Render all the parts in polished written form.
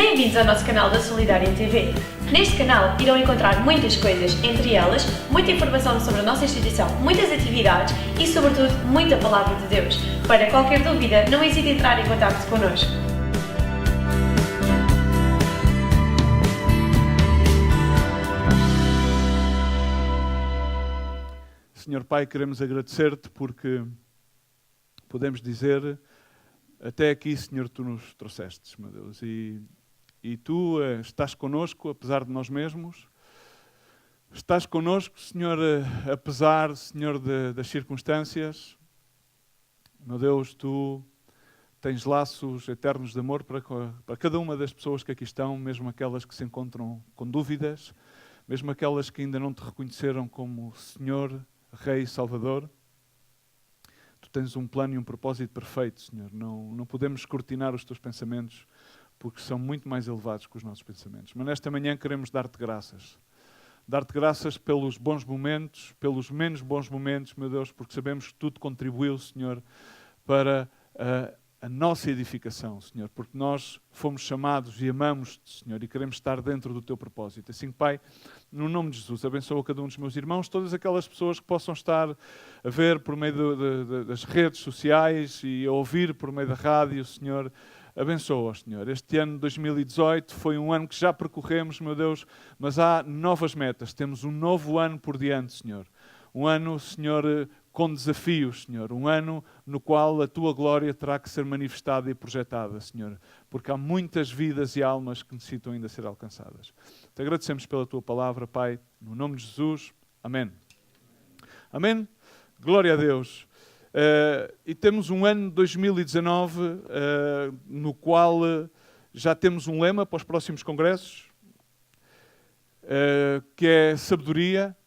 Bem-vindos ao nosso canal da Solidária TV. Neste canal irão encontrar muitas coisas, entre elas, muita informação sobre a nossa instituição, muitas atividades e, sobretudo, muita Palavra de Deus. Para qualquer dúvida, não hesite em entrar em contacto connosco. Senhor Pai, queremos agradecer-te porque podemos dizer, até aqui, Senhor, Tu nos trouxestes, meu Deus, e Tu estás connosco, apesar de nós mesmos. Estás connosco, Senhor, apesar, Senhor, das circunstâncias. Meu Deus, Tu tens laços eternos de amor para cada uma das pessoas que aqui estão, mesmo aquelas que se encontram com dúvidas, mesmo aquelas que ainda não Te reconheceram como Senhor, Rei e Salvador. Tu tens um plano e um propósito perfeito, Senhor. Não podemos escrutinar os Teus pensamentos, porque são muito mais elevados que os nossos pensamentos. Mas nesta manhã queremos dar-Te graças. Dar-Te graças pelos bons momentos, pelos menos bons momentos, meu Deus, porque sabemos que tudo contribuiu, Senhor, para a nossa edificação, Senhor, porque nós fomos chamados e amamos-Te, Senhor, e queremos estar dentro do Teu propósito. Assim, Pai, no nome de Jesus, abençoa cada um dos meus irmãos, todas aquelas pessoas que possam estar a ver por meio das redes sociais e a ouvir por meio da rádio, Senhor. Abençoa-os, Senhor. Este ano 2018 foi um ano que já percorremos, meu Deus, mas há novas metas. Temos um novo ano por diante, Senhor. Um ano, Senhor, com desafios, Senhor. Um ano no qual a Tua glória terá que ser manifestada e projetada, Senhor. Porque há muitas vidas e almas que necessitam ainda ser alcançadas. Te agradecemos pela Tua palavra, Pai. No nome de Jesus. Amém. Amém. Glória a Deus. E temos um ano 2019 no qual já temos um lema para os próximos congressos, que é sabedoria.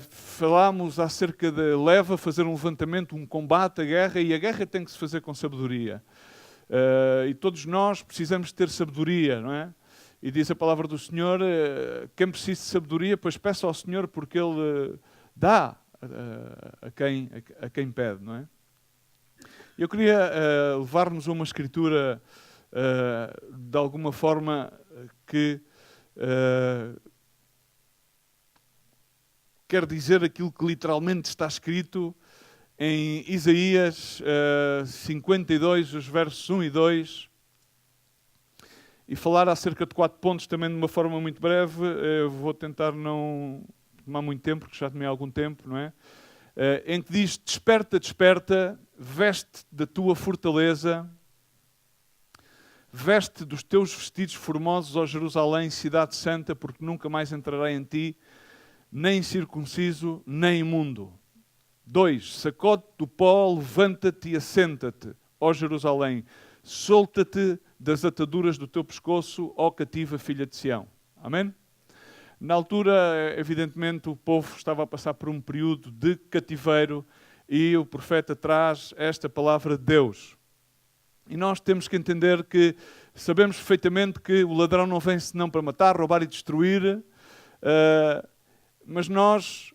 Falámos acerca de leva, fazer um levantamento, um combate, a guerra, e a guerra tem que se fazer com sabedoria. E todos nós precisamos ter sabedoria, não é? E diz a palavra do Senhor, quem precisa de sabedoria, pois peça ao Senhor, porque Ele dá a quem pede, não é? Eu queria levar-nos a uma escritura, de alguma forma, que quer dizer aquilo que literalmente está escrito em Isaías 52, os versos 1 e 2, e falar acerca de 4 pontos também de uma forma muito breve. Eu vou tentar não tomar muito tempo, porque já tomei algum tempo, não é? Em que diz, desperta, desperta, veste da tua fortaleza, veste dos teus vestidos formosos, ó Jerusalém, cidade santa, porque nunca mais entrará em ti, nem circunciso, nem imundo. 2. Sacode-te do pó, levanta-te e assenta-te, ó Jerusalém, solta-te das ataduras do teu pescoço, ó cativa filha de Sião. Amém? Na altura, evidentemente, o povo estava a passar por um período de cativeiro e o profeta traz esta palavra de Deus. E nós temos que entender que sabemos perfeitamente que o ladrão não vem senão para matar, roubar e destruir, mas nós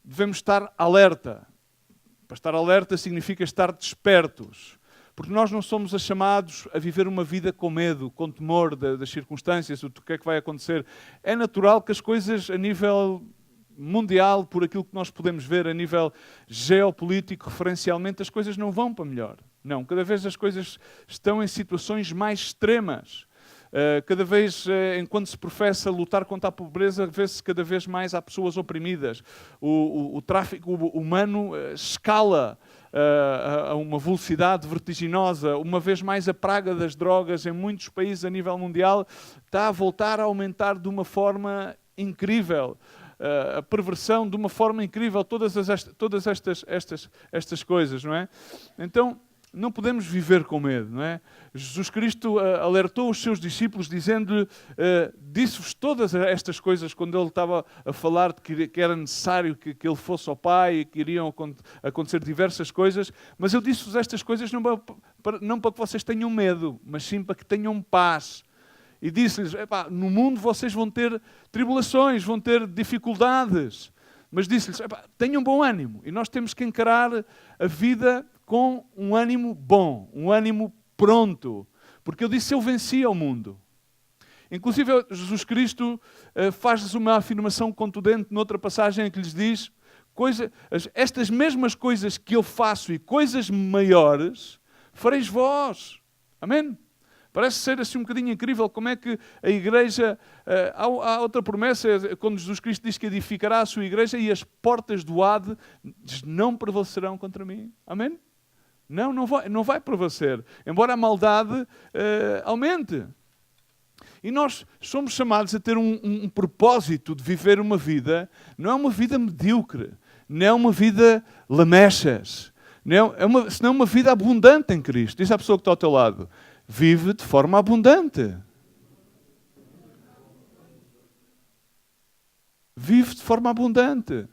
devemos estar alerta. Para estar alerta significa estar despertos. Porque nós não somos chamados a viver uma vida com medo, com temor das circunstâncias, do que é que vai acontecer. É natural que as coisas a nível mundial, por aquilo que nós podemos ver, a nível geopolítico, referencialmente, as coisas não vão para melhor. Não, cada vez as coisas estão em situações mais extremas. Cada vez, enquanto se professa lutar contra a pobreza, vê-se cada vez mais há pessoas oprimidas. O tráfico humano escala a uma velocidade vertiginosa. Uma vez mais, a praga das drogas em muitos países a nível mundial está a voltar a aumentar de uma forma incrível. A perversão de uma forma incrível, todas estas coisas, não é? Então, não podemos viver com medo, não é? Jesus Cristo alertou os seus discípulos dizendo-lhe, disse-vos todas estas coisas quando ele estava a falar de que era necessário que ele fosse ao Pai e que iriam acontecer diversas coisas, mas ele disse-vos estas coisas não para que vocês tenham medo, mas sim para que tenham paz. E disse-lhes, no mundo vocês vão ter tribulações, vão ter dificuldades, mas disse-lhes, tenham bom ânimo. E nós temos que encarar a vida com um ânimo bom, um ânimo pronto, Porque ele disse, eu venci ao mundo. Inclusive, Jesus Cristo faz-lhes uma afirmação contundente noutra passagem em que lhes diz, estas mesmas coisas que eu faço e coisas maiores, fareis vós. Amém? Parece ser assim um bocadinho incrível como é que a igreja... há outra promessa, quando Jesus Cristo diz que edificará a sua igreja e as portas do Hade não prevalecerão contra mim. Amém? Não vai prevalecer. Embora a maldade aumente. E nós somos chamados a ter um propósito de viver uma vida, não é uma vida medíocre, não é uma vida lamechas, senão uma vida abundante em Cristo. Diz à pessoa que está ao teu lado, vive de forma abundante. Vive de forma abundante.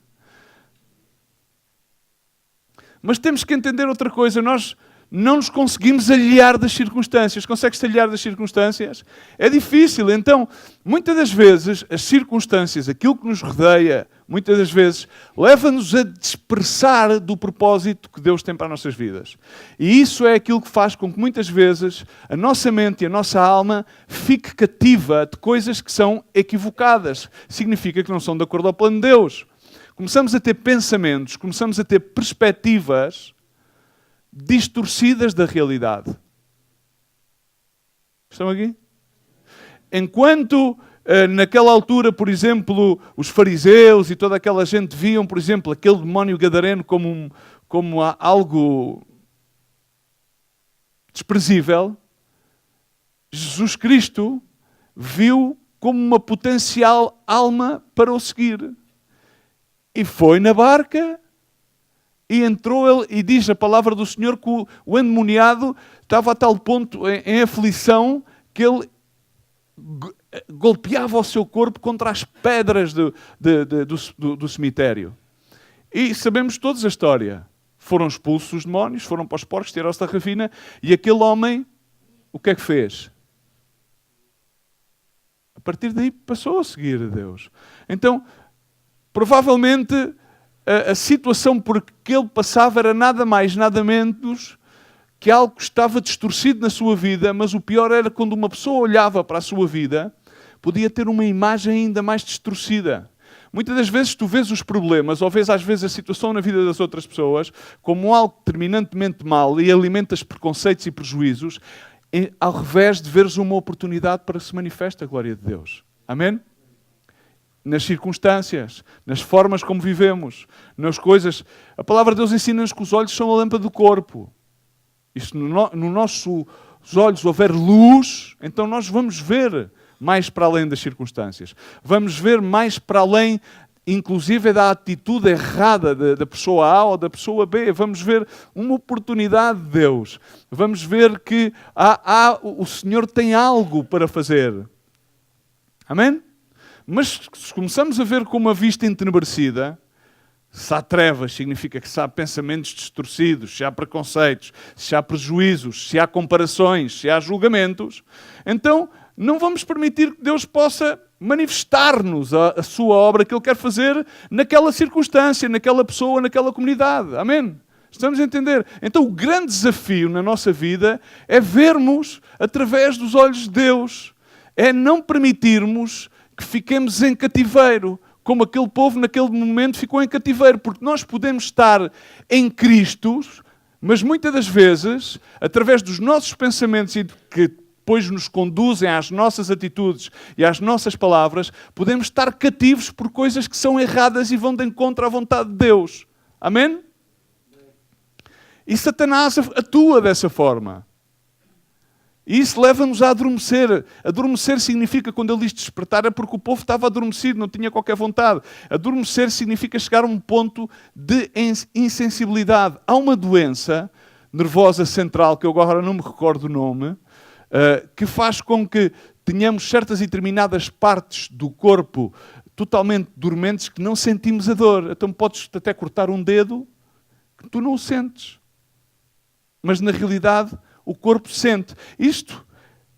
Mas temos que entender outra coisa, nós não nos conseguimos alhear das circunstâncias. Consegues-te alhear das circunstâncias? É difícil. Então, muitas das vezes, as circunstâncias, aquilo que nos rodeia, muitas das vezes, leva-nos a dispersar do propósito que Deus tem para as nossas vidas. E isso é aquilo que faz com que, muitas vezes, a nossa mente e a nossa alma fique cativa de coisas que são equivocadas. Significa que não são de acordo ao plano de Deus. Começamos a ter pensamentos, começamos a ter perspectivas distorcidas da realidade. Estão aqui? Enquanto naquela altura, por exemplo, os fariseus e toda aquela gente viam, por exemplo, aquele demónio gadareno como algo desprezível, Jesus Cristo viu como uma potencial alma para o seguir. E foi na barca. E entrou ele, e diz a palavra do Senhor que o endemoniado estava a tal ponto em aflição que ele golpeava o seu corpo contra as pedras do cemitério. E sabemos todos a história. Foram expulsos os demónios, foram para os porcos, tiraram-se da ravina, e aquele homem, o que é que fez? A partir daí passou a seguir a Deus. Então, provavelmente... a situação por que ele passava era nada mais, nada menos que algo que estava distorcido na sua vida, mas o pior era quando uma pessoa olhava para a sua vida, podia ter uma imagem ainda mais distorcida. Muitas das vezes tu vês os problemas, ou vês às vezes a situação na vida das outras pessoas, como algo terminantemente mal e alimentas preconceitos e prejuízos, ao revés de veres uma oportunidade para que se manifeste a glória de Deus. Amém? Nas circunstâncias, nas formas como vivemos, nas coisas. A palavra de Deus ensina-nos que os olhos são a lâmpada do corpo. E se no nossos olhos houver luz, então nós vamos ver mais para além das circunstâncias. Vamos ver mais para além, inclusive, da atitude errada da pessoa A ou da pessoa B. Vamos ver uma oportunidade de Deus. Vamos ver que o Senhor tem algo para fazer. Amém? Mas se começamos a ver com uma vista entenebrecida, se há trevas, significa que se há pensamentos distorcidos, se há preconceitos, se há prejuízos, se há comparações, se há julgamentos, então não vamos permitir que Deus possa manifestar-nos a sua obra que Ele quer fazer naquela circunstância, naquela pessoa, naquela comunidade. Amém? Estamos a entender? Então o grande desafio na nossa vida é vermos através dos olhos de Deus, é não permitirmos que fiquemos em cativeiro, como aquele povo naquele momento ficou em cativeiro, porque nós podemos estar em Cristo, mas muitas das vezes, através dos nossos pensamentos e que depois nos conduzem às nossas atitudes e às nossas palavras, podemos estar cativos por coisas que são erradas e vão de encontro à vontade de Deus. Amém? E Satanás atua dessa forma. E isso leva-nos a adormecer. Adormecer significa, quando ele diz despertar, é porque o povo estava adormecido, não tinha qualquer vontade. Adormecer significa chegar a um ponto de insensibilidade. Há uma doença nervosa central, que eu agora não me recordo o nome, que faz com que tenhamos certas e determinadas partes do corpo totalmente dormentes que não sentimos a dor. Então podes até cortar um dedo que tu não o sentes. Mas na realidade o corpo sente. Isto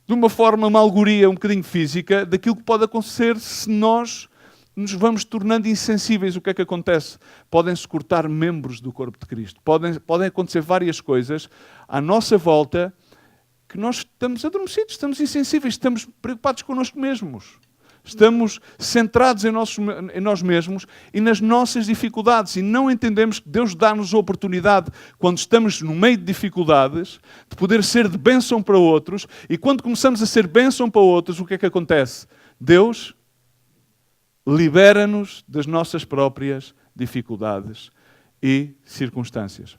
de uma forma, uma alegoria um bocadinho física daquilo que pode acontecer se nós nos vamos tornando insensíveis. O que é que acontece? Podem-se cortar membros do corpo de Cristo. Podem acontecer várias coisas à nossa volta que nós estamos adormecidos, estamos insensíveis, estamos preocupados connosco mesmos. Estamos centrados em nós mesmos e nas nossas dificuldades e não entendemos que Deus dá-nos a oportunidade, quando estamos no meio de dificuldades, de poder ser de bênção para outros, e quando começamos a ser bênção para outros, o que é que acontece? Deus libera-nos das nossas próprias dificuldades e circunstâncias.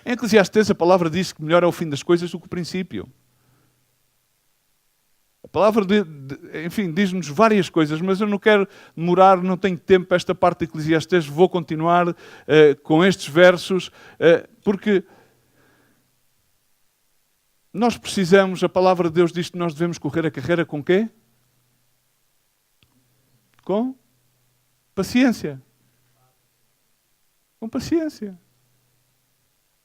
Em Eclesiastes a palavra diz que melhor é o fim das coisas do que o princípio. A palavra, enfim, diz-nos várias coisas, mas eu não quero demorar, não tenho tempo para esta parte de Eclesiastes, vou continuar com estes versos, porque nós precisamos, a palavra de Deus diz que nós devemos correr a carreira com quê? Com paciência. Com paciência.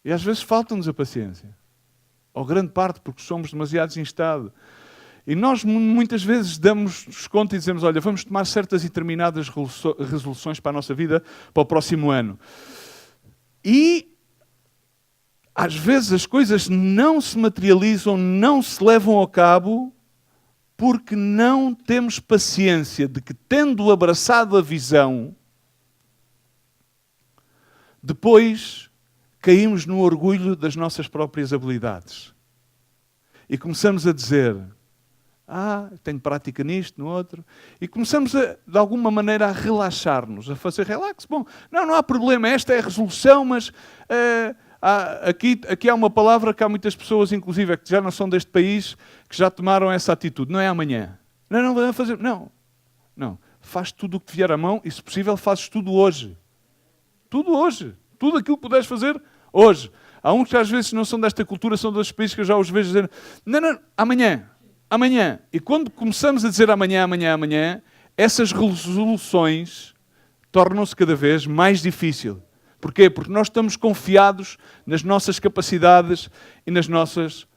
E às vezes falta-nos a paciência. Ou grande parte, porque somos demasiado instados. E nós muitas vezes damos conta e dizemos, olha, vamos tomar certas e determinadas resoluções para a nossa vida para o próximo ano. E às vezes as coisas não se materializam, não se levam a cabo, porque não temos paciência de que, tendo abraçado a visão, depois caímos no orgulho das nossas próprias habilidades. E começamos a dizer, tenho prática nisto, no outro. E começamos, de alguma maneira, a relaxar-nos, a fazer relax. Bom, não há problema, esta é a resolução, mas aqui há uma palavra que há muitas pessoas, inclusive, que já não são deste país, que já tomaram essa atitude. Não é amanhã. Não vai fazer. Não. Faz tudo o que te vier à mão e, se possível, fazes tudo hoje. Tudo hoje. Tudo aquilo que puderes fazer hoje. Há uns que às vezes não são desta cultura, são dos países que eu já os vejo dizer, não, amanhã. E quando começamos a dizer amanhã, essas resoluções tornam-se cada vez mais difíceis. Porquê? Porque nós estamos confiados nas nossas capacidades e nas nossas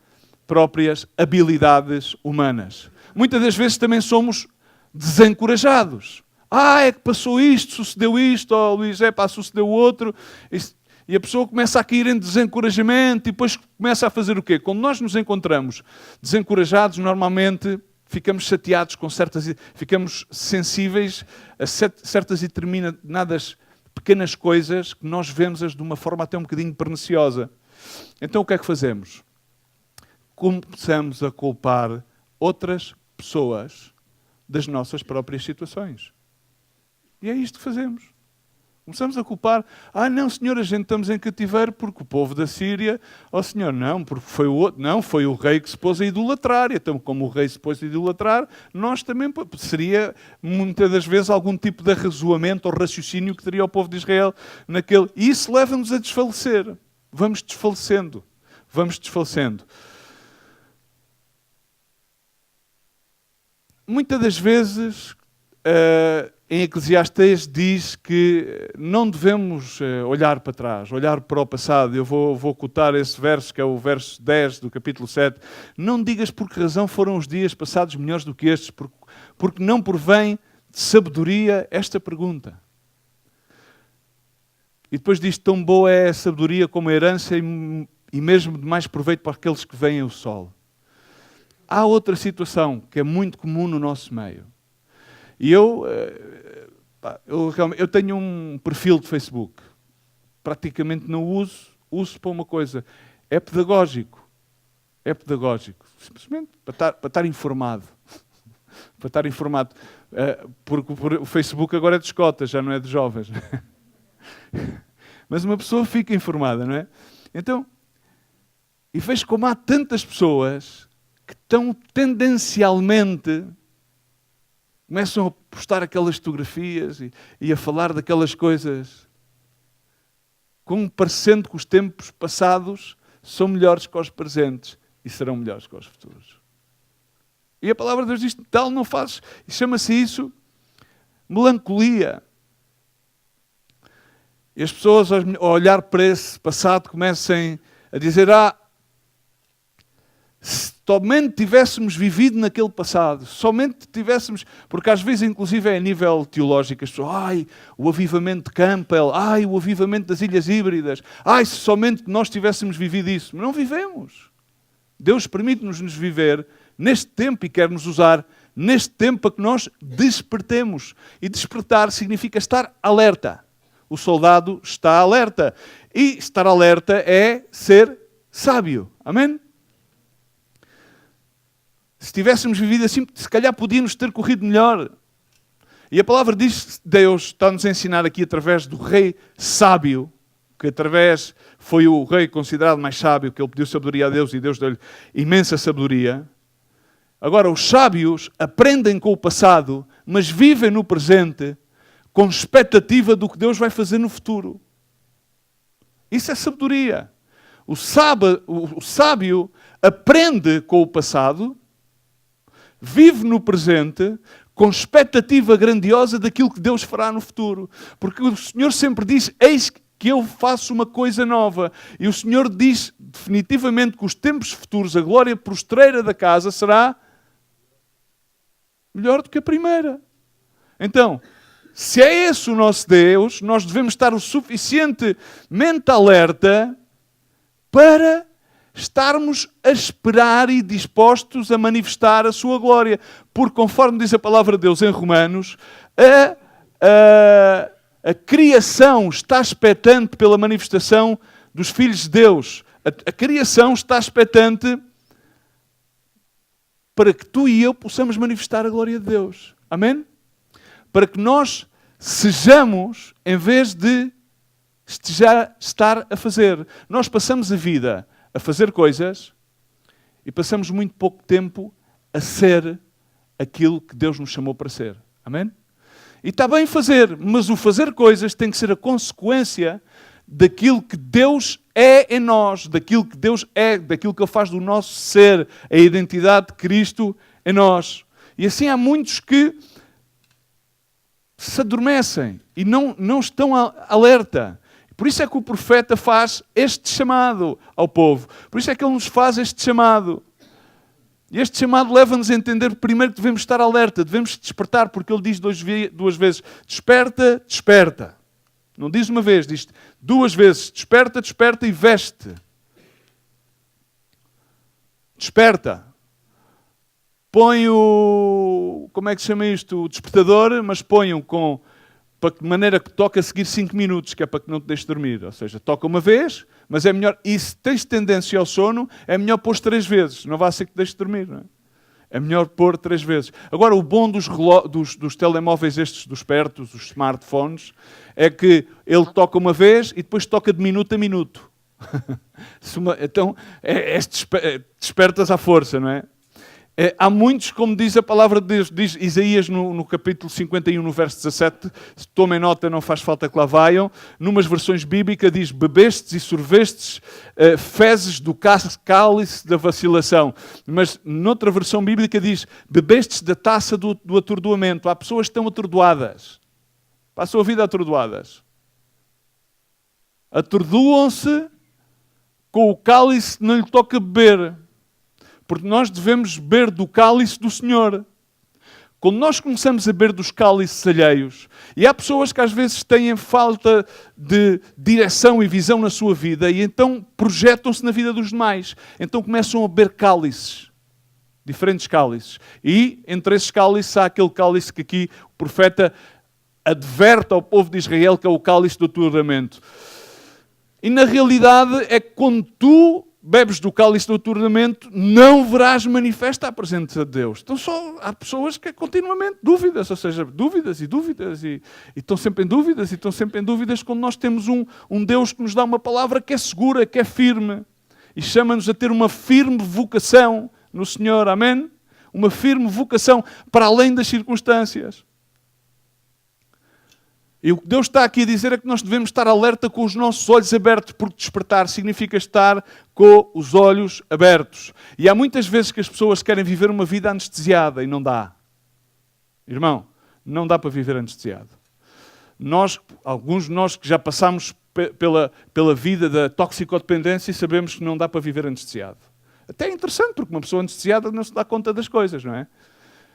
próprias habilidades humanas. Muitas das vezes também somos desencorajados. É que passou isto, sucedeu isto, Luís, sucedeu o outro. E a pessoa começa a cair em desencorajamento e depois começa a fazer o quê? Quando nós nos encontramos desencorajados, normalmente ficamos chateados com ficamos sensíveis a certas e determinadas pequenas coisas que nós vemos-as de uma forma até um bocadinho perniciosa. Então o que é que fazemos? Começamos a culpar outras pessoas das nossas próprias situações. E é isto que fazemos. Começamos a culpar, não, senhor, a gente estamos em cativeiro porque o povo da Síria, senhor, não, porque foi o outro, não, foi o rei que se pôs a idolatrar, então como o rei se pôs a idolatrar, nós também, seria muitas das vezes algum tipo de arrazoamento ou raciocínio que teria o povo de Israel naquele, e isso leva-nos a desfalecer, vamos desfalecendo. Muitas das vezes, em Eclesiastes diz que não devemos olhar para trás, olhar para o passado. Eu vou cotar esse verso, que é o verso 10 do capítulo 7. Não digas por que razão foram os dias passados melhores do que estes, porque não provém de sabedoria esta pergunta. E depois diz, tão boa é a sabedoria como a herança e mesmo de mais proveito para aqueles que veem o sol. Há outra situação que é muito comum no nosso meio. E eu tenho um perfil de Facebook. Praticamente não uso para uma coisa. É pedagógico. Simplesmente para estar informado. Para estar informado. Porque o Facebook agora é de escotas, já não é de jovens. Mas uma pessoa fica informada, não é? Então, e vejo como há tantas pessoas que estão tendencialmente começam a postar aquelas fotografias e a falar daquelas coisas, como parecendo que os tempos passados são melhores que os presentes e serão melhores que os futuros. E a palavra de Deus diz, tal não fazes, e chama-se isso melancolia. E as pessoas, ao olhar para esse passado, começam a dizer, se somente tivéssemos vivido naquele passado, somente tivéssemos, porque às vezes, inclusive, é a nível teológico, as pessoas, o avivamento de Campbell, o avivamento das Ilhas Híbridas, se somente nós tivéssemos vivido isso. Mas não vivemos. Deus permite-nos viver neste tempo e quer nos usar neste tempo para que nós despertemos. E despertar significa estar alerta. O soldado está alerta. E estar alerta é ser sábio. Amém? Se tivéssemos vivido assim, se calhar podíamos ter corrido melhor. E a palavra diz, Deus está-nos a ensinar aqui através do rei sábio, que foi o rei considerado mais sábio, que ele pediu sabedoria a Deus e Deus deu-lhe imensa sabedoria. Agora, os sábios aprendem com o passado, mas vivem no presente com expectativa do que Deus vai fazer no futuro. Isso é sabedoria. O sábio aprende com o passado, vive no presente, com expectativa grandiosa daquilo que Deus fará no futuro. Porque o Senhor sempre diz, eis que eu faço uma coisa nova. E o Senhor diz definitivamente que os tempos futuros, a glória postreira da casa será melhor do que a primeira. Então, se é esse o nosso Deus, nós devemos estar o suficientemente alerta para estarmos a esperar e dispostos a manifestar a sua glória. Porque, conforme diz a palavra de Deus em Romanos, a criação está expectante pela manifestação dos filhos de Deus. A criação está expectante para que tu e eu possamos manifestar a glória de Deus. Amém? Para que nós sejamos, em vez de estar a fazer. Nós passamos a vida a fazer coisas e passamos muito pouco tempo a ser aquilo que Deus nos chamou para ser. Amém? E está bem fazer, mas o fazer coisas tem que ser a consequência daquilo que Deus é em nós, daquilo que Deus é, daquilo que Ele faz do nosso ser, a identidade de Cristo em nós. E assim há muitos que se adormecem e não estão alerta. Por isso é que o profeta faz este chamado ao povo. Por isso é que ele nos faz este chamado. E este chamado leva-nos a entender primeiro que devemos estar alerta, devemos despertar, porque ele diz duas vezes, desperta, desperta. Não diz uma vez, diz duas vezes, desperta, desperta e veste. Desperta. Põe como é que se chama isto? O despertador, mas põe-o de maneira que toca a seguir 5 minutos, que é para que não te deixe dormir. Ou seja, toca uma vez, mas é melhor... E se tens tendência ao sono, é melhor pôr 3 vezes. Não vai ser que te deixe dormir, não é? É melhor pôr 3 vezes. Agora, o bom dos telemóveis estes, dos pertos, os smartphones, é que ele toca uma vez e depois toca de minuto a minuto. Então, despertas à força, não é? Há muitos, como diz a palavra de Deus, diz Isaías no capítulo 51, no verso 17, tomem nota, não faz falta que lá vaiam, numas versões bíblicas diz, bebestes e sorvestes fezes do cálice da vacilação. Mas noutra versão bíblica diz, bebestes da taça do atordoamento. Há pessoas que estão atordoadas. Passam a vida atordoadas. Atordoam-se com o cálice que não lhe toca beber. Porque nós devemos beber do cálice do Senhor. Quando nós começamos a beber dos cálices alheios, e há pessoas que às vezes têm falta de direção e visão na sua vida, e então projetam-se na vida dos demais. Então começam a beber cálices, diferentes cálices. E entre esses cálices há aquele cálice que aqui o profeta adverte ao povo de Israel, que é o cálice do atordoamento. E na realidade é que quando tu bebes do cálice do atordoamento, não verás manifesta a presença de Deus. Então há pessoas que continuamente dúvidas, ou seja, dúvidas e estão sempre em dúvidas, e estão sempre em dúvidas quando nós temos um Deus que nos dá uma palavra que é segura, que é firme, e chama-nos a ter uma firme vocação no Senhor, amém? Uma firme vocação para além das circunstâncias. E o que Deus está aqui a dizer é que nós devemos estar alerta com os nossos olhos abertos, porque despertar significa estar com os olhos abertos. E há muitas vezes que as pessoas querem viver uma vida anestesiada e não dá. Irmão, não dá para viver anestesiado. Alguns de nós que já passamos pela vida da toxicodependência, sabemos que não dá para viver anestesiado. Até é interessante, porque uma pessoa anestesiada não se dá conta das coisas, não é?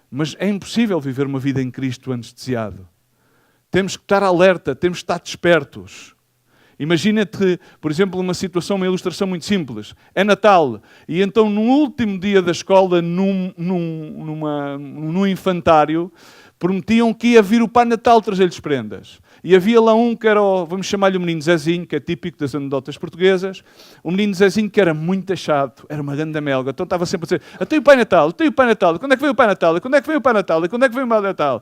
Mas é impossível viver uma vida em Cristo anestesiado. Temos que estar alerta, temos que estar despertos. Imagina-te, por exemplo, uma situação, uma ilustração muito simples. É Natal, e então no último dia da escola, num infantário, prometiam que ia vir o Pai Natal trazer-lhes prendas. E havia lá um que era, vamos chamar-lhe o menino Zezinho, que é típico das anedotas portuguesas. O menino Zezinho que era muito achado, era uma grande melga. Então estava sempre a dizer, até o Pai Natal, até o Pai Natal, quando é que veio o Pai Natal, quando é que veio o Pai Natal, quando é que veio o Pai Natal?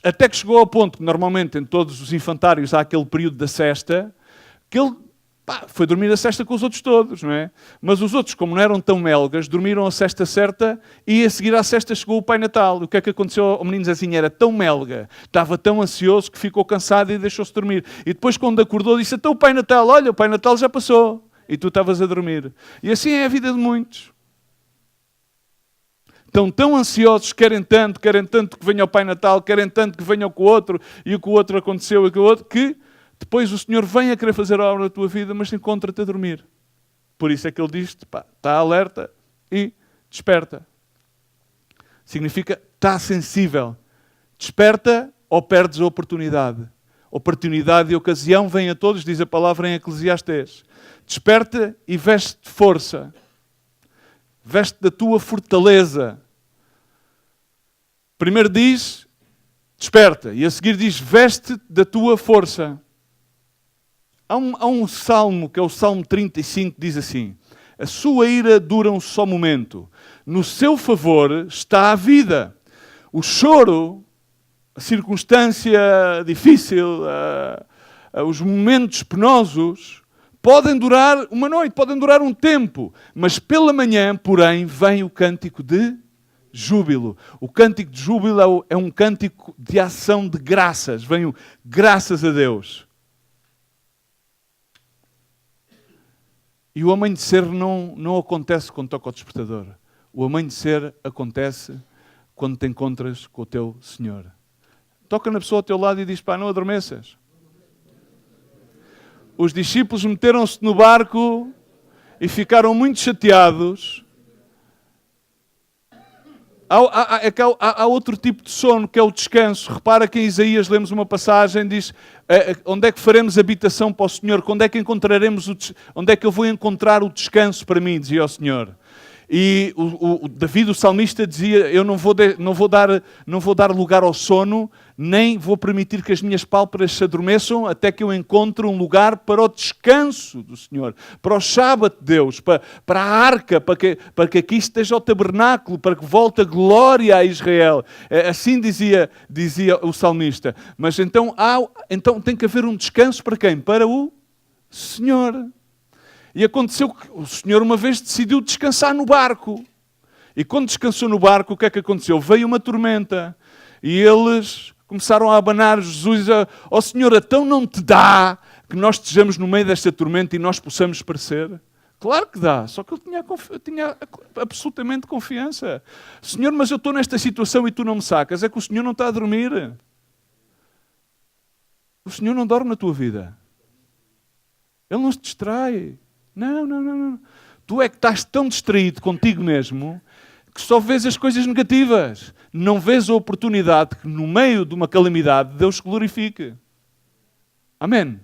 Até que chegou ao ponto que normalmente em todos os infantários há aquele período da sesta, que ele foi dormir a sesta com os outros todos, não é? Mas os outros, como não eram tão melgas, dormiram a sesta certa e a seguir à sesta chegou o Pai Natal. O que é que aconteceu ao menino Zezinho? Era tão melga, estava tão ansioso que ficou cansado e deixou-se dormir. E depois, quando acordou, disse, então o Pai Natal, olha, o Pai Natal já passou e tu estavas a dormir. E assim é a vida de muitos. Estão tão ansiosos, querem tanto que venha o Pai Natal, querem tanto que venha o que o outro, e o que o outro aconteceu e o que o outro, que depois o Senhor vem a querer fazer a obra da tua vida, mas encontra-te a dormir. Por isso é que Ele diz-te, está alerta e desperta. Significa, está sensível. Desperta ou perdes a oportunidade. Oportunidade e ocasião vêm a todos, diz a palavra em Eclesiastes. Desperta e veste de força. Veste da tua fortaleza. Primeiro diz, desperta. E a seguir diz, veste da tua força. Há um salmo, que é o Salmo 35, que diz assim, a sua ira dura um só momento. No seu favor está a vida. O choro, a circunstância difícil, os momentos penosos, podem durar uma noite, podem durar um tempo. Mas pela manhã, porém, vem o cântico de júbilo. O cântico de júbilo é um cântico de ação de graças. Vem o graças a Deus. E o amanhecer não acontece quando toca o despertador. O amanhecer acontece quando te encontras com o teu Senhor. Toca na pessoa ao teu lado e diz, não adormeças. Os discípulos meteram-se no barco e ficaram muito chateados. Há outro tipo de sono, que é o descanso. Repara que em Isaías lemos uma passagem, diz, onde é que faremos habitação para o Senhor? Onde é que onde é que eu vou encontrar o descanso para mim, dizia o Senhor. E o David, o salmista, dizia, eu não vou dar lugar ao sono, nem vou permitir que as minhas pálpebras se adormeçam até que eu encontre um lugar para o descanso do Senhor, para o sábado de Deus, para a arca, para que aqui esteja o tabernáculo, para que volte a glória a Israel. Assim dizia o salmista. Mas então tem que haver um descanso para quem? Para o Senhor. E aconteceu que o Senhor uma vez decidiu descansar no barco. E quando descansou no barco, o que é que aconteceu? Veio uma tormenta. E eles começaram a abanar Jesus. Ó Senhor, então não te dá que nós estejamos no meio desta tormenta e nós possamos perecer? Claro que dá, só que eu tinha absolutamente confiança. Senhor, mas eu estou nesta situação e tu não me sacas. É que o Senhor não está a dormir. O Senhor não dorme na tua vida. Ele não se distrai. Não. Tu é que estás tão distraído contigo mesmo que só vês as coisas negativas. Não vês a oportunidade que no meio de uma calamidade Deus se glorifique. Amém?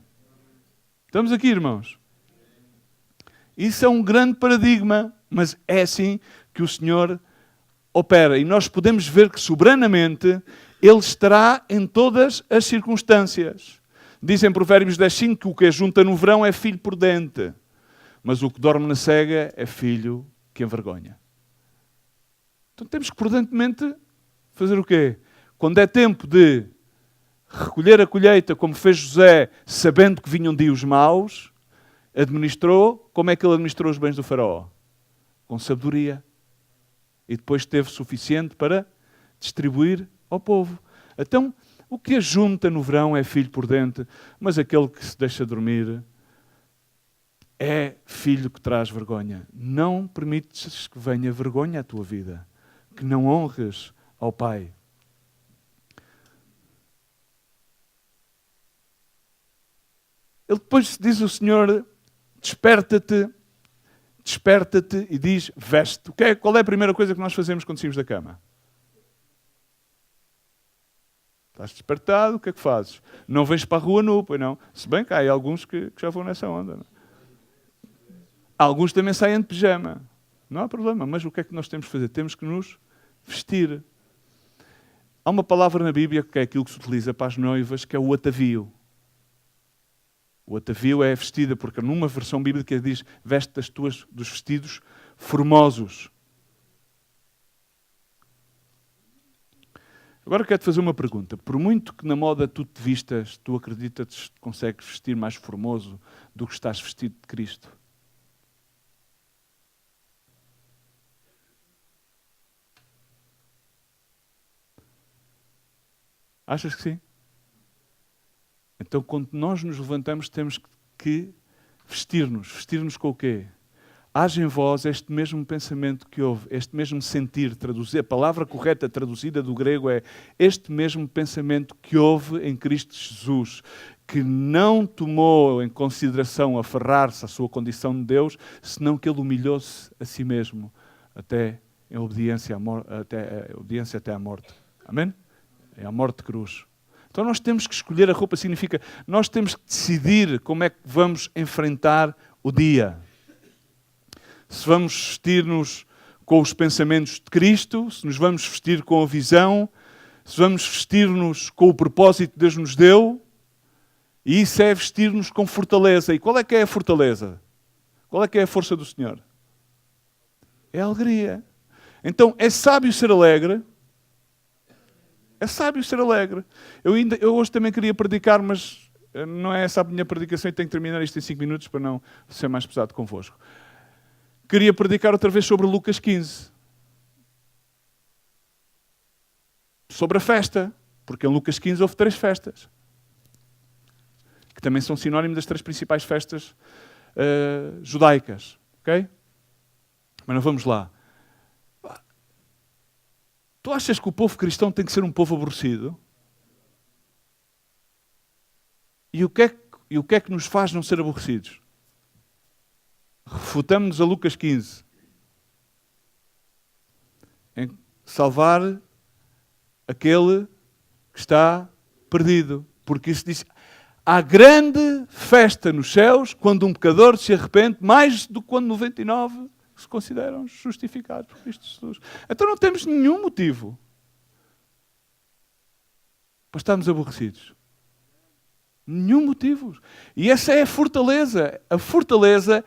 Estamos aqui, irmãos? Isso é um grande paradigma, mas é assim que o Senhor opera. E nós podemos ver que soberanamente Ele estará em todas as circunstâncias. Diz em Provérbios 10:5 que o que ajunta no verão é filho prudente, mas o que dorme na cega é filho que envergonha. Então temos que prudentemente fazer o quê? Quando é tempo de recolher a colheita, como fez José, sabendo que vinham dias maus, administrou. Como é que ele administrou os bens do faraó? Com sabedoria. E depois teve suficiente para distribuir ao povo. Então, o que ajunta no verão é filho prudente, mas aquele que se deixa dormir é filho que traz vergonha. Não permites que venha vergonha à tua vida, que não honres ao Pai. Ele depois diz o Senhor, desperta-te, e diz, veste. Qual é a primeira coisa que nós fazemos quando saímos da cama? Estás despertado, o que é que fazes? Não vens para a rua nu, pois não? Se bem que há alguns que já vão nessa onda. Não? Alguns também saem de pijama. Não há problema, mas o que é que nós temos que fazer? Temos que nos vestir. Há uma palavra na Bíblia que é aquilo que se utiliza para as noivas, que é o atavio. O atavio é vestida, porque numa versão bíblica diz, veste dos vestidos formosos. Agora quero-te fazer uma pergunta. Por muito que na moda tu te vistas, tu acreditas que consegues vestir mais formoso do que estás vestido de Cristo? Achas que sim? Então, quando nós nos levantamos, temos que vestir-nos. Vestir-nos com o quê? Haja em vós este mesmo pensamento que houve, este mesmo sentir, a palavra correta traduzida do grego é este mesmo pensamento que houve em Cristo Jesus, que não tomou em consideração aferrar-se à sua condição de Deus, senão que ele humilhou-se a si mesmo, até em obediência até à morte. Amém? É a morte de cruz. Então nós temos que escolher a roupa, significa, nós temos que decidir como é que vamos enfrentar o dia. Se vamos vestir-nos com os pensamentos de Cristo, se nos vamos vestir com a visão, se vamos vestir-nos com o propósito que Deus nos deu, e isso é vestir-nos com fortaleza. E qual é que é a fortaleza? Qual é que é a força do Senhor? É a alegria. Então, é sábio ser alegre. É sábio ser alegre. Eu hoje também queria predicar, mas não é essa a minha predicação e tenho que terminar isto em 5 minutos para não ser mais pesado convosco. Queria predicar outra vez sobre Lucas 15. Sobre a festa. Porque em Lucas 15 houve 3 festas. Que também são sinónimo das 3 principais festas judaicas. Ok? Mas não vamos lá. Tu achas que o povo cristão tem que ser um povo aborrecido? E o que é que nos faz não ser aborrecidos? Refutamos-nos a Lucas 15. Em salvar aquele que está perdido. Porque isso diz, há grande festa nos céus quando um pecador se arrepende, mais do que quando 99 se consideram justificados por Cristo Jesus. Então não temos nenhum motivo para estarmos aborrecidos. Nenhum motivo. E essa é a fortaleza. A fortaleza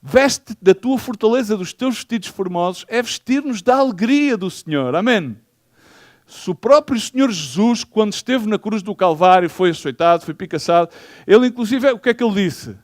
veste da tua fortaleza, dos teus vestidos formosos, é vestir-nos da alegria do Senhor. Amém? Se o próprio Senhor Jesus, quando esteve na cruz do Calvário, foi açoitado, foi picaçado, ele inclusive, o que é que ele disse?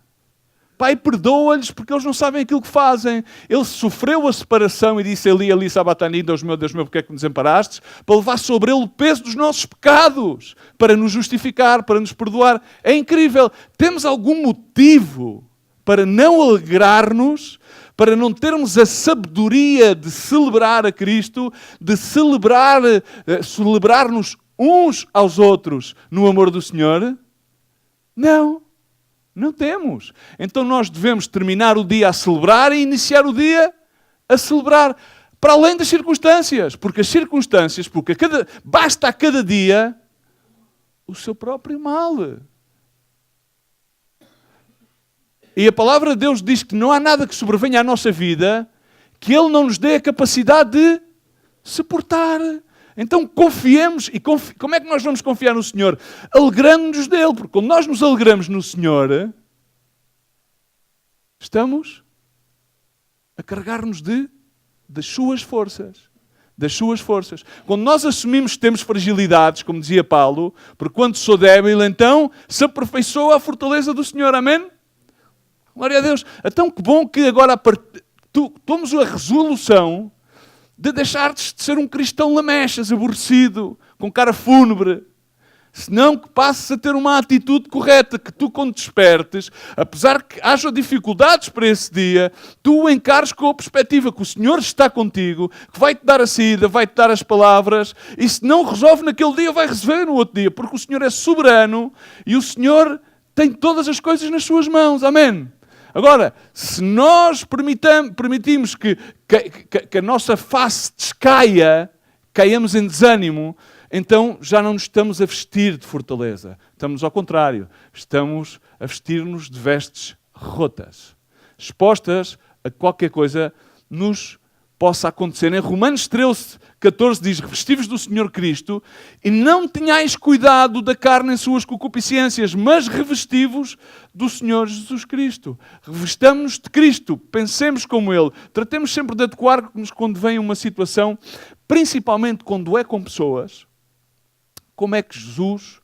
Pai, perdoa-lhes porque eles não sabem aquilo que fazem. Ele sofreu a separação e disse ali, sabatani, Deus meu, porque é que me desamparastes? Para levar sobre ele o peso dos nossos pecados, para nos justificar, para nos perdoar. É incrível. Temos algum motivo para não alegrar-nos, para não termos a sabedoria de celebrar a Cristo, de celebrar-nos uns aos outros no amor do Senhor? Não. Não temos. Então nós devemos terminar o dia a celebrar e iniciar o dia a celebrar para além das circunstâncias. Porque basta a cada dia o seu próprio mal. E a palavra de Deus diz que não há nada que sobrevenha à nossa vida que Ele não nos dê a capacidade de suportar. Então confiemos, e como é que nós vamos confiar no Senhor? Alegrando-nos dEle, porque quando nós nos alegramos no Senhor, estamos a carregar-nos das suas forças. Das suas forças. Quando nós assumimos que temos fragilidades, como dizia Paulo, porque quando sou débil, então se aperfeiçoa a fortaleza do Senhor. Amém? Glória a Deus. Então que bom que agora tu tomes a resolução de deixares de ser um cristão lamechas, aborrecido, com cara fúnebre. Senão que passes a ter uma atitude correta, que tu quando despertes, apesar que haja dificuldades para esse dia, tu o encares com a perspectiva que o Senhor está contigo, que vai-te dar a saída, vai-te dar as palavras, e se não resolve naquele dia, vai resolver no outro dia, porque o Senhor é soberano e o Senhor tem todas as coisas nas suas mãos. Amém? Agora, se nós permitimos que a nossa face descaia, caiamos em desânimo, então já não nos estamos a vestir de fortaleza. Estamos ao contrário. Estamos a vestir-nos de vestes rotas, expostas a qualquer coisa nos possa acontecer. Em Romanos 13:14 diz: revestivos do Senhor Cristo e não tenhais cuidado da carne em suas concupiscências, mas revestivos do Senhor Jesus Cristo. Revestamos-nos de Cristo, pensemos como Ele, tratemos sempre de adequar-nos quando vem uma situação, principalmente quando é com pessoas. Como é que Jesus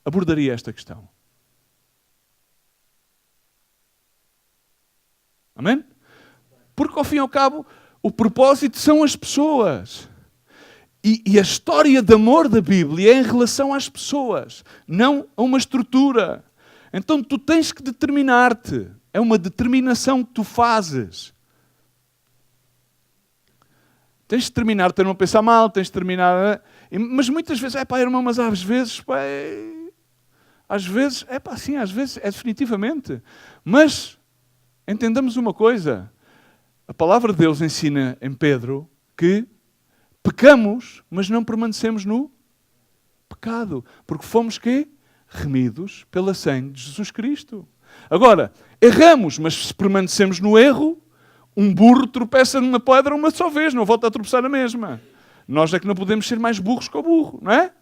abordaria esta questão? Amém? Porque ao fim e ao cabo, o propósito são as pessoas. E a história de amor da Bíblia é em relação às pessoas, não a uma estrutura. Então tu tens que determinar-te. É uma determinação que tu fazes. Tens de determinar-te a não pensar mal, tens de determinar... Mas muitas vezes, irmão, mas às vezes, sim, às vezes é definitivamente. Mas entendamos uma coisa. A palavra de Deus ensina em Pedro que pecamos, mas não permanecemos no pecado. Porque fomos quê? Remidos pela sangue de Jesus Cristo. Agora, erramos, mas se permanecemos no erro, um burro tropeça numa pedra uma só vez, não volta a tropeçar a mesma. Nós é que não podemos ser mais burros que o burro, não é?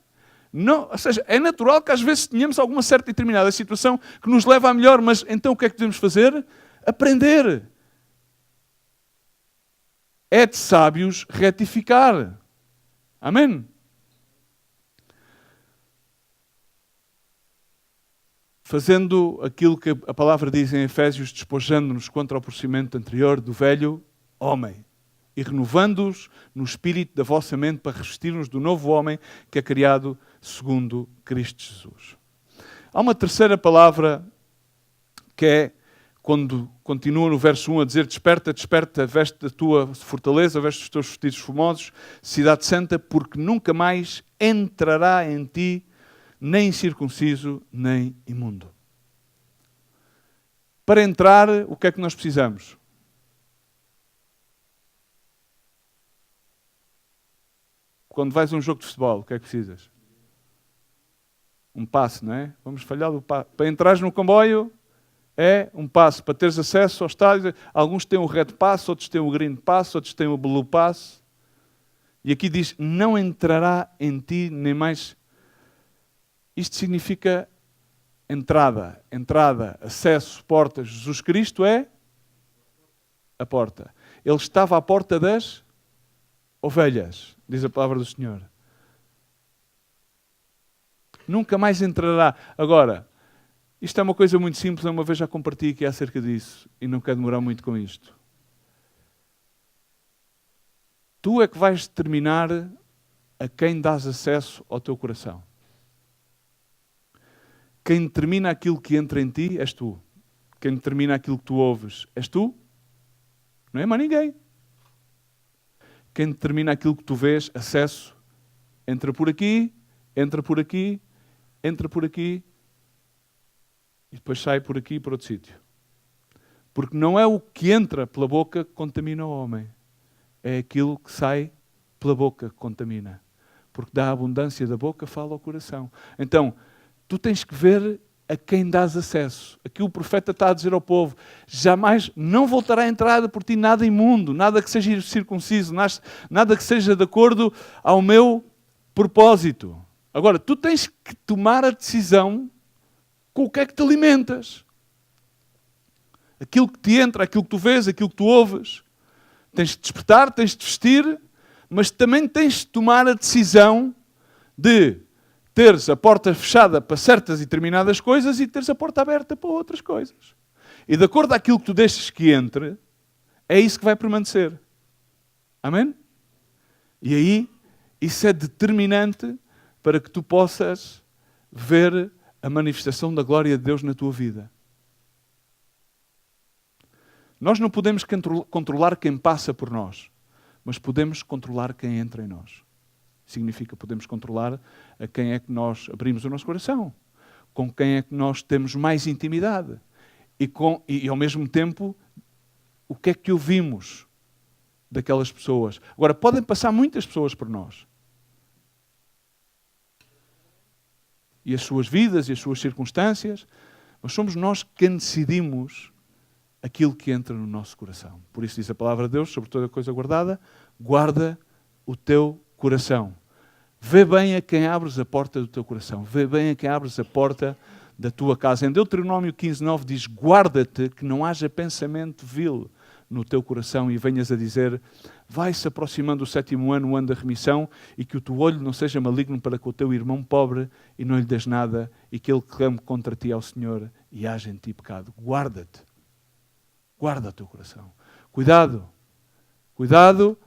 Não, ou seja, é natural que às vezes tenhamos alguma certa e determinada situação que nos leva a melhor, mas então o que é que devemos fazer? Aprender. É de sábios retificar. Amém? Fazendo aquilo que a palavra diz em Efésios, despojando-nos contra o procedimento anterior do velho homem e renovando-os no espírito da vossa mente para revestir-nos do novo homem que é criado segundo Cristo Jesus. Há uma terceira palavra que é quando continua no verso 1 a dizer: desperta, desperta, veste da tua fortaleza, veste os teus vestidos formosos, cidade santa, porque nunca mais entrará em ti nem incircunciso, nem imundo. Para entrar, o que é que nós precisamos? Quando vais a um jogo de futebol, o que é que precisas? Um passe, não é? Vamos falhar do passe. Para entrares no comboio, é um passo. Para teres acesso ao estádio, alguns têm o Red Pass, outros têm o Green Pass, outros têm o Blue Pass. E aqui diz, não entrará em ti nem mais... Isto significa entrada, acesso, porta. Jesus Cristo é a porta. Ele estava à porta das ovelhas, diz a palavra do Senhor. Nunca mais entrará. Agora, isto é uma coisa muito simples, uma vez já compartilhei aqui acerca disso e não quero demorar muito com isto. Tu é que vais determinar a quem dás acesso ao teu coração. Quem determina aquilo que entra em ti és tu. Quem determina aquilo que tu ouves és tu. Não é mais ninguém. Quem determina aquilo que tu vês, acesso, entra por aqui, entra por aqui, entra por aqui e depois sai por aqui e por outro sítio. Porque não é o que entra pela boca que contamina o homem. É aquilo que sai pela boca que contamina. Porque da abundância da boca fala ao coração. Então, tu tens que ver a quem dás acesso. Aqui o profeta está a dizer ao povo, jamais não voltará a entrar por ti nada imundo, nada que seja circunciso, nada que seja de acordo ao meu propósito. Agora, tu tens que tomar a decisão com o que é que te alimentas. Aquilo que te entra, aquilo que tu vês, aquilo que tu ouves. Tens de despertar, tens de vestir, mas também tens de tomar a decisão de teres a porta fechada para certas e determinadas coisas e teres a porta aberta para outras coisas. E de acordo com aquilo que tu deixas que entre, é isso que vai permanecer. Amém? E aí, isso é determinante para que tu possas ver a manifestação da glória de Deus na tua vida. Nós não podemos controlar quem passa por nós, mas podemos controlar quem entra em nós. Significa podemos controlar a quem é que nós abrimos o nosso coração, com quem é que nós temos mais intimidade e ao mesmo tempo o que é que ouvimos daquelas pessoas. Agora, podem passar muitas pessoas por nós, e as suas vidas e as suas circunstâncias, mas somos nós quem decidimos aquilo que entra no nosso coração. Por isso diz a palavra de Deus, sobre toda coisa guardada, guarda o teu coração. Vê bem a quem abres a porta do teu coração. Vê bem a quem abres a porta da tua casa. Em Deuteronômio 15:9 diz, guarda-te que não haja pensamento vil no teu coração e venhas a dizer, vai-se aproximando o 7º ano, o ano da remissão, e que o teu olho não seja maligno para com o teu irmão pobre e não lhe des nada, e que ele clame contra ti ao Senhor e haja em ti pecado. Guarda-te. Guarda o teu coração. Cuidado. Cuidado.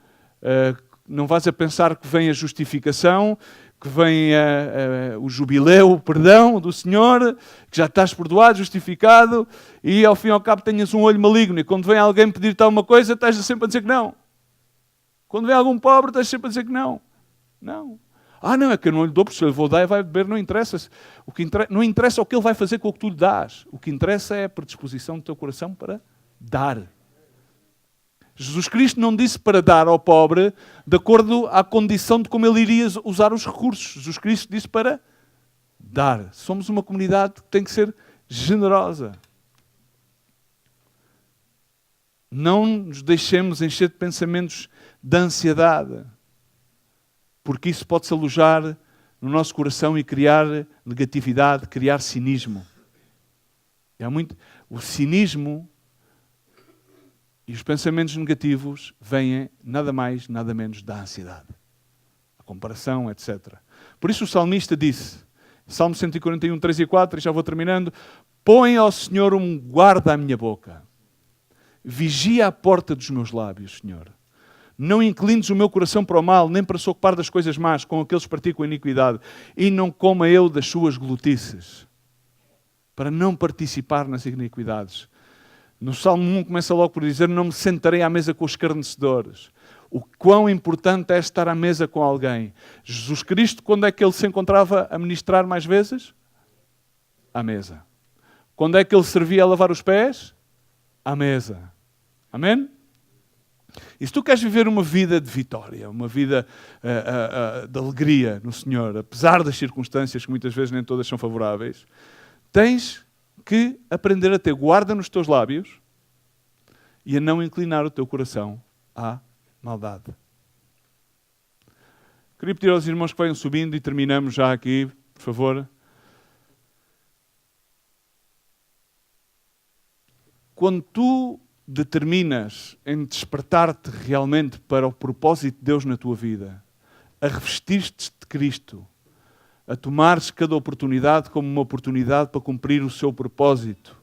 Não vais a pensar que vem a justificação, que vem o jubileu, o perdão do Senhor, que já estás perdoado, justificado, e ao fim e ao cabo tenhas um olho maligno. E quando vem alguém pedir-te alguma coisa, estás sempre a dizer que não. Quando vem algum pobre, estás sempre a dizer que não. Não. Não, é que eu não lhe dou, porque se eu lhe vou dar e vai beber, não interessa. Não interessa o que ele vai fazer com o que tu lhe dás. O que interessa é a predisposição do teu coração para dar. Jesus Cristo não disse para dar ao pobre de acordo à condição de como ele iria usar os recursos. Jesus Cristo disse para dar. Somos uma comunidade que tem que ser generosa. Não nos deixemos encher de pensamentos de ansiedade, porque isso pode-se alojar no nosso coração e criar negatividade, criar cinismo. O cinismo e os pensamentos negativos vêm nada mais, nada menos da ansiedade. A comparação, etc. Por isso o salmista disse, Salmo 141, 3 e 4, e já vou terminando, põe ao Senhor um guarda à minha boca. Vigia a porta dos meus lábios, Senhor. Não inclines o meu coração para o mal, nem para se ocupar das coisas más, com aqueles que praticam a iniquidade, e não coma eu das suas glutices, para não participar nas iniquidades. No Salmo 1 começa logo por dizer, não me sentarei à mesa com os escarnecedores. O quão importante é estar à mesa com alguém. Jesus Cristo, quando é que ele se encontrava a ministrar mais vezes? À mesa. Quando é que ele servia a lavar os pés? À mesa. Amém? E se tu queres viver uma vida de vitória, uma vida de alegria no Senhor, apesar das circunstâncias que muitas vezes nem todas são favoráveis, tens que aprender a ter guarda nos teus lábios e a não inclinar o teu coração à maldade. Queria pedir aos irmãos que venham subindo e terminamos já aqui, por favor. Quando tu determinas em despertar-te realmente para o propósito de Deus na tua vida, a revestir-te de Cristo, a tomares cada oportunidade como uma oportunidade para cumprir o seu propósito,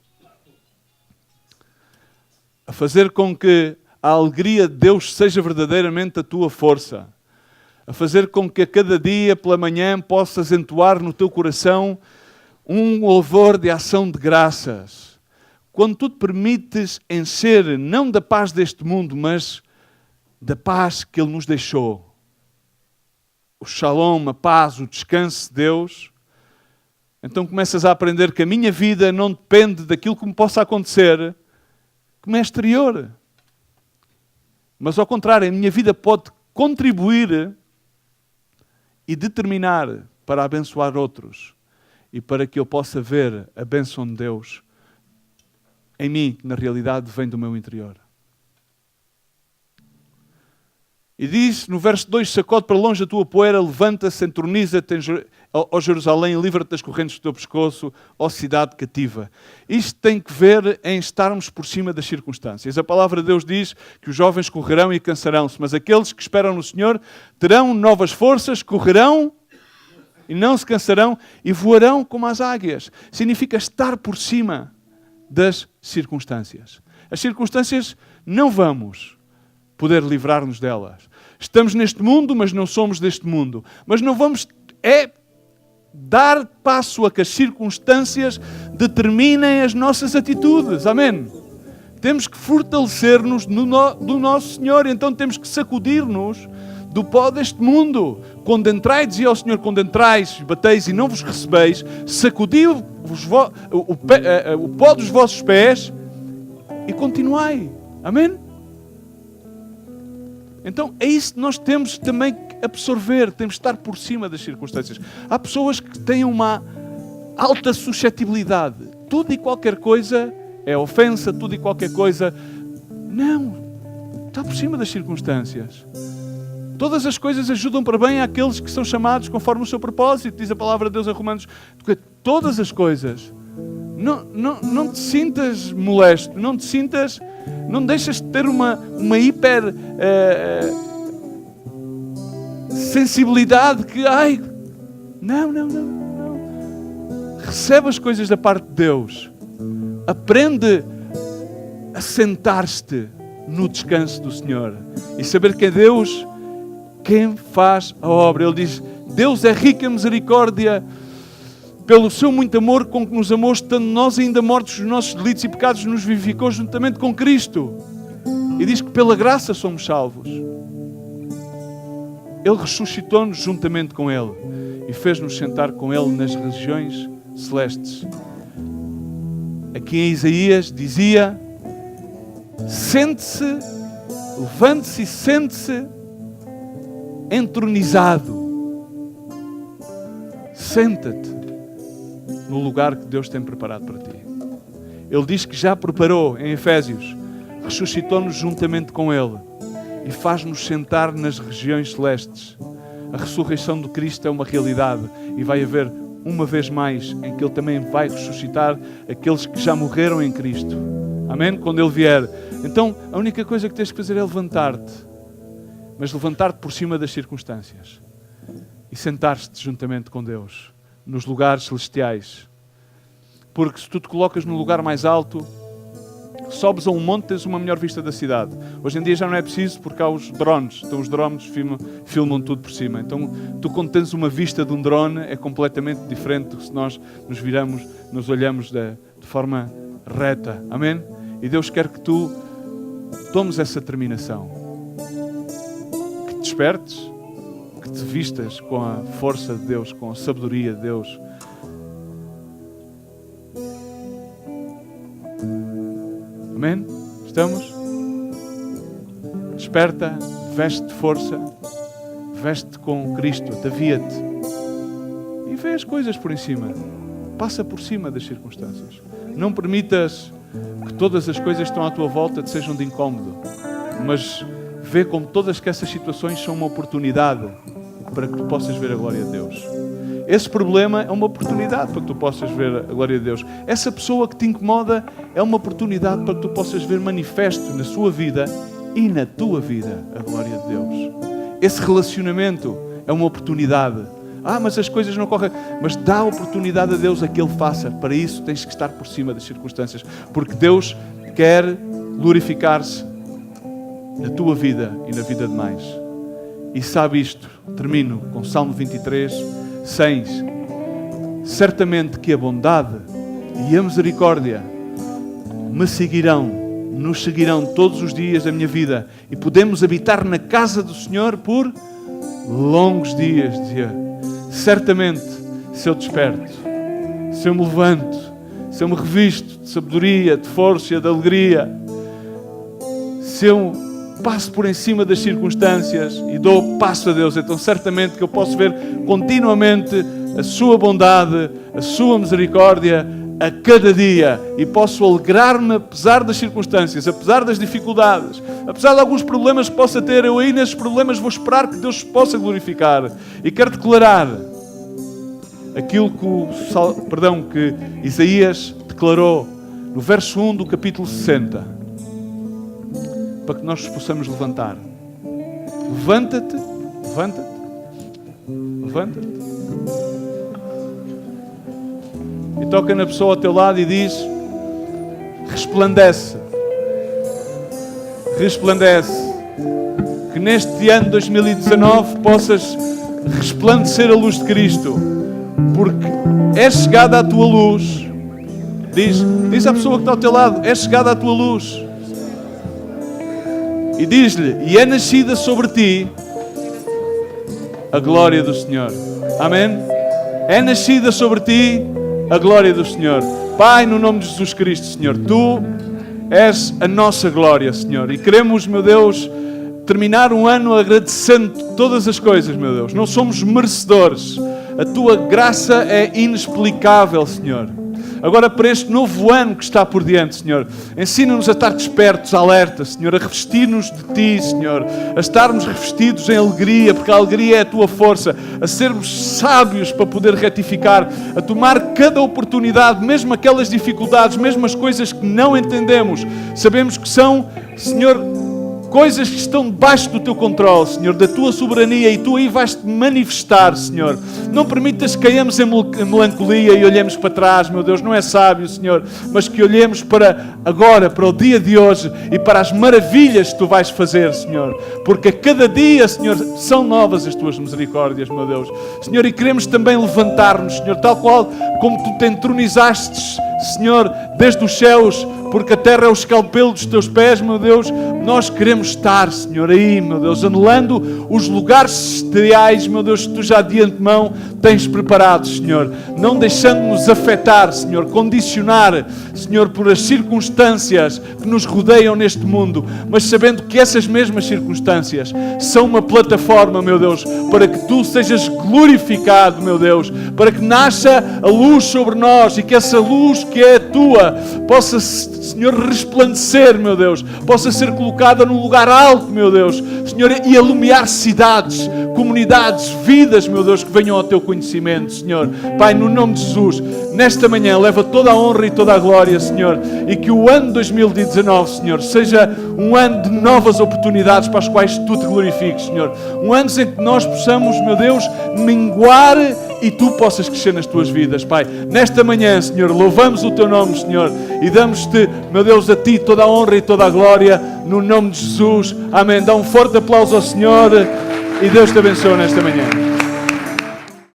a fazer com que a alegria de Deus seja verdadeiramente a tua força, a fazer com que a cada dia pela manhã possas entoar no teu coração um louvor de ação de graças. Quando tu te permites encher não da paz deste mundo, mas da paz que Ele nos deixou, o shalom, a paz, o descanso de Deus, então começas a aprender que a minha vida não depende daquilo que me possa acontecer, que me é exterior. Mas ao contrário, a minha vida pode contribuir e determinar para abençoar outros e para que eu possa ver a bênção de Deus em mim, que na realidade vem do meu interior. E diz no verso 2, sacode para longe a tua poeira, levanta-se, entroniza-te, ó Jerusalém, livra-te das correntes do teu pescoço, ó cidade cativa. Isto tem que ver em estarmos por cima das circunstâncias. A palavra de Deus diz que os jovens correrão e cansarão-se, mas aqueles que esperam no Senhor terão novas forças, correrão e não se cansarão e voarão como as águias. Significa estar por cima das circunstâncias. As circunstâncias não vamos poder livrar-nos delas. Estamos neste mundo, mas não somos deste mundo. Mas não vamos dar passo a que as circunstâncias determinem as nossas atitudes. Amém? Temos que fortalecer-nos do nosso Senhor. Então temos que sacudir-nos do pó deste mundo. Quando entrais, dizia ao Senhor, quando entrais, bateis e não vos recebeis, sacudi-vos o pó dos vossos pés e continuai. Amém? Então é isso que nós temos também que absorver, temos que estar por cima das circunstâncias. Há pessoas que têm uma alta suscetibilidade. Tudo e qualquer coisa é ofensa, tudo e qualquer coisa... Não, está por cima das circunstâncias. Todas as coisas ajudam para bem àqueles que são chamados conforme o seu propósito, diz a palavra de Deus em Romanos. Todas as coisas. Não te sintas molesto, não deixas de ter uma hiper sensibilidade que, não. Recebe as coisas da parte de Deus. Aprende a sentar-te no descanso do Senhor e saber que é Deus quem faz a obra. Ele diz, Deus é rico em misericórdia pelo seu muito amor com que nos amou, estando nós ainda mortos dos nossos delitos e pecados, nos vivificou juntamente com Cristo. E diz que pela graça somos salvos. Ele ressuscitou-nos juntamente com Ele e fez-nos sentar com Ele nas regiões celestes. Aqui em Isaías dizia, sente-se, levante-se e sente-se entronizado. Senta-te no lugar que Deus tem preparado para ti. Ele diz que já preparou em Efésios, ressuscitou-nos juntamente com Ele e faz-nos sentar nas regiões celestes. A ressurreição de Cristo é uma realidade e vai haver uma vez mais em que Ele também vai ressuscitar aqueles que já morreram em Cristo. Amém? Quando Ele vier. Então, a única coisa que tens que fazer é levantar-te, mas levantar-te por cima das circunstâncias e sentar-te juntamente com Deus nos lugares celestiais. Porque se tu te colocas no lugar mais alto, sobes a um monte, tens uma melhor vista da cidade. Hoje em dia já não é preciso porque há os drones. Então os drones filmam tudo por cima. Então tu, quando tens uma vista de um drone, é completamente diferente do que se nós nos olhamos de forma reta. Amém? E Deus quer que tu tomes essa determinação. Que te despertes, que te vistas com a força de Deus, com a sabedoria de Deus. Amém? Estamos? Desperta, veste de força, veste com Cristo, atavia-te e vê as coisas por em cima. Passa por cima das circunstâncias. Não permitas que todas as coisas que estão à tua volta te sejam de incómodo, mas vê como todas essas situações são uma oportunidade para que tu possas ver a glória de Deus. Esse problema é uma oportunidade para que tu possas ver a glória de Deus. Essa pessoa que te incomoda é uma oportunidade para que tu possas ver manifesto na sua vida e na tua vida a glória de Deus. Esse relacionamento é uma oportunidade. Mas as coisas não correm. Mas dá a oportunidade a Deus a que Ele faça. Para isso tens que estar por cima das circunstâncias. Porque Deus quer glorificar-se na tua vida e na vida de mais. E sabe isto, termino com Salmo 23, 6. Certamente que a bondade e a misericórdia nos seguirão todos os dias da minha vida e podemos habitar na casa do Senhor por longos dias, dizia. Certamente, se eu desperto, se eu me levanto, se eu me revisto de sabedoria, de força, de alegria, se eu passo por em cima das circunstâncias e dou passo a Deus, então certamente que eu posso ver continuamente a sua bondade, a sua misericórdia a cada dia e posso alegrar-me apesar das circunstâncias, apesar das dificuldades, apesar de alguns problemas que possa ter. Eu aí nesses problemas vou esperar que Deus possa glorificar e quero declarar aquilo que Isaías declarou no verso 1 do capítulo 60, para que nós nos possamos levantar. Levanta-te, levanta-te, levanta-te. E toca na pessoa ao teu lado e diz: resplandece, resplandece. Que neste ano 2019 possas resplandecer a luz de Cristo, porque é chegada a tua luz. Diz à pessoa que está ao teu lado: é chegada a tua luz. E diz-lhe: e é nascida sobre ti a glória do Senhor. Amém? É nascida sobre ti a glória do Senhor. Pai, no nome de Jesus Cristo, Senhor, Tu és a nossa glória, Senhor. E queremos, meu Deus, terminar um ano agradecendo todas as coisas, meu Deus. Não somos merecedores. A Tua graça é inexplicável, Senhor. Agora, para este novo ano que está por diante, Senhor, ensina-nos a estar despertos, alerta, Senhor, a revestir-nos de Ti, Senhor, a estarmos revestidos em alegria, porque a alegria é a Tua força, a sermos sábios para poder retificar, a tomar cada oportunidade, mesmo aquelas dificuldades, mesmo as coisas que não entendemos, sabemos que são, Senhor, coisas que estão debaixo do Teu controle, Senhor, da Tua soberania, e Tu aí vais-te manifestar, Senhor. Não permitas que caiamos em melancolia e olhemos para trás, meu Deus, não é sábio, Senhor, mas que olhemos para agora, para o dia de hoje e para as maravilhas que Tu vais fazer, Senhor. Porque a cada dia, Senhor, são novas as Tuas misericórdias, meu Deus. Senhor, e queremos também levantar-nos, Senhor, tal qual como Tu te entronizaste, Senhor, desde os céus, porque a terra é o escalpelo dos Teus pés, meu Deus. Nós queremos estar, Senhor, aí, meu Deus, anelando os lugares celestiais, meu Deus, que Tu já de antemão tens preparado, Senhor. Não deixando-nos afetar, Senhor, condicionar, Senhor, por as circunstâncias que nos rodeiam neste mundo, mas sabendo que essas mesmas circunstâncias são uma plataforma, meu Deus, para que Tu sejas glorificado, meu Deus, para que nasça a luz sobre nós e que essa luz que é a Tua possa, Senhor, resplandecer, meu Deus, possa ser colocada num lugar alto, meu Deus, Senhor, e iluminar cidades, comunidades, vidas, meu Deus, que venham ao Teu conhecimento, Senhor. Pai, no nome de Jesus, nesta manhã, leva toda a honra e toda a glória, Senhor, e que o ano 2019, Senhor, seja um ano de novas oportunidades para as quais Tu te glorifiques, Senhor. Um ano em que nós possamos, meu Deus, minguar e Tu possas crescer nas Tuas vidas, Pai. Nesta manhã, Senhor, louvamos o Teu nome, Senhor, e damos-te, meu Deus, a Ti toda a honra e toda a glória, no nome de Jesus. Amém. Dá um forte aplauso ao Senhor e Deus te abençoe nesta manhã.